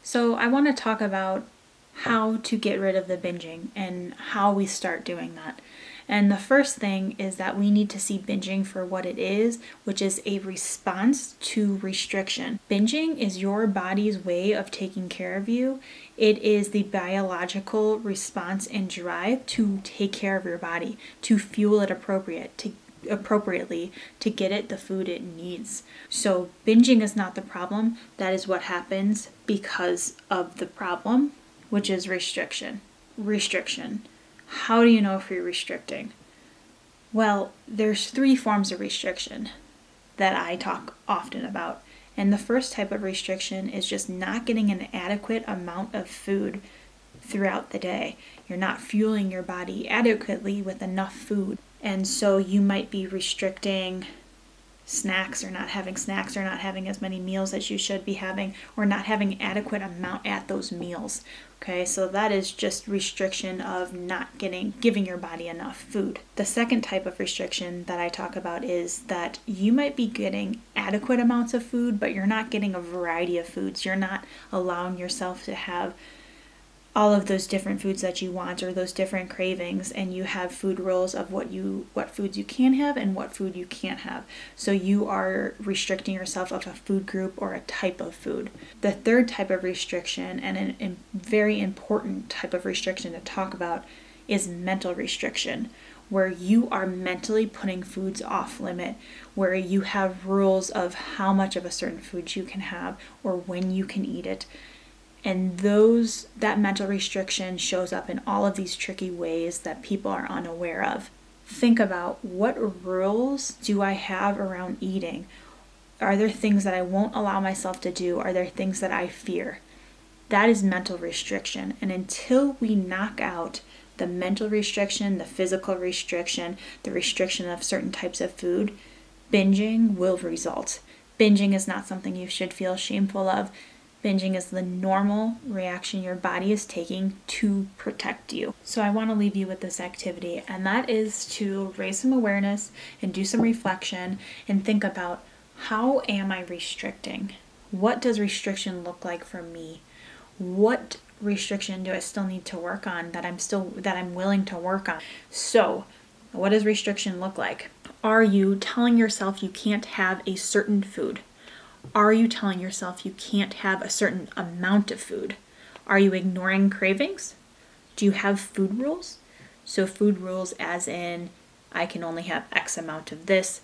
So I want to talk about how to get rid of the binging and how we start doing that. And the first thing is that we need to see binging for what it is, which is a response to restriction. Binging is your body's way of taking care of you. It is the biological response and drive to take care of your body, to fuel it appropriately to get it the food it needs. So binging is not the problem. That is what happens because of the problem, which is restriction. Restriction. How do you know if you're restricting? Well, there's 3 forms of restriction that I talk often about. And the first type of restriction is just not getting an adequate amount of food throughout the day. You're not fueling your body adequately with enough food. And so you might be restricting snacks or not having as many meals as you should be having, or not having adequate amount at those meals. Okay, so that is just restriction of not giving your body enough food. The second type of restriction that I talk about is that you might be getting adequate amounts of food, but you're not getting a variety of foods. You're not allowing yourself to have all of those different foods that you want, or those different cravings, and you have food rules of what foods you can have and what food you can't have. So you are restricting yourself of a food group or a type of food. The third type of restriction, and a very important type of restriction to talk about, is mental restriction, where you are mentally putting foods off limit, where you have rules of how much of a certain food you can have or when you can eat it. And that mental restriction shows up in all of these tricky ways that people are unaware of. Think about, what rules do I have around eating? Are there things that I won't allow myself to do? Are there things that I fear? That is mental restriction. And until we knock out the mental restriction, the physical restriction, the restriction of certain types of food, binging will result. Binging is not something you should feel shameful of. Binging is the normal reaction your body is taking to protect you. So I want to leave you with this activity, and that is to raise some awareness and do some reflection and think about, how am I restricting? What does restriction look like for me? What restriction do I still need to work on that I'm willing to work on? So, what does restriction look like? Are you telling yourself you can't have a certain food? Are you telling yourself you can't have a certain amount of food? Are you ignoring cravings? Do you have food rules? So food rules as in, I can only have X amount of this.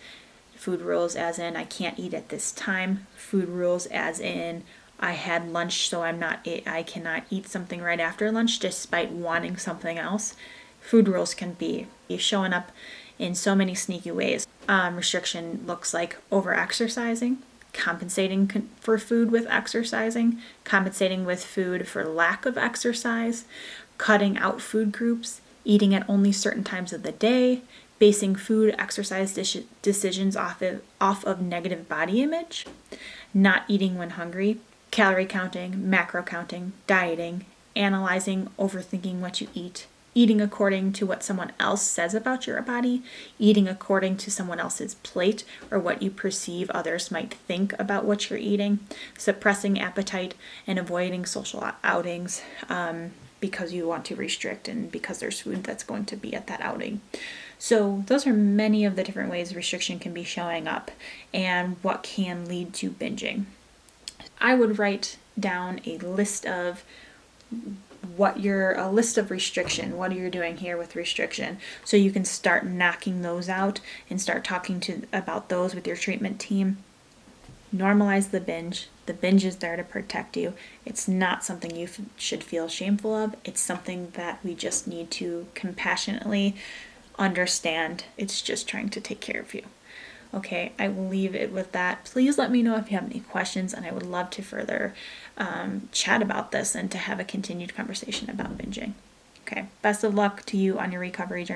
Food rules as in, I can't eat at this time. Food rules as in, I had lunch, so I cannot eat something right after lunch despite wanting something else. Food rules can be showing up in so many sneaky ways. Restriction looks like over-exercising, compensating for food with exercising, compensating with food for lack of exercise, cutting out food groups, eating at only certain times of the day, basing food exercise decisions off of negative body image, not eating when hungry, calorie counting, macro counting, dieting, analyzing, overthinking what you eat, eating according to what someone else says about your body, eating according to someone else's plate or what you perceive others might think about what you're eating, suppressing appetite and avoiding social outings because you want to restrict and because there's food that's going to be at that outing. So those are many of the different ways restriction can be showing up and what can lead to binging. I would write down a list of restriction. What are you doing here with restriction? So you can start knocking those out and start talking about those with your treatment team. Normalize the binge. The binge is there to protect you. It's not something you should feel shameful of. It's something that we just need to compassionately understand. It's just trying to take care of you. Okay, I will leave it with that. Please let me know if you have any questions, and I would love to further chat about this and to have a continued conversation about binging. Okay, best of luck to you on your recovery journey.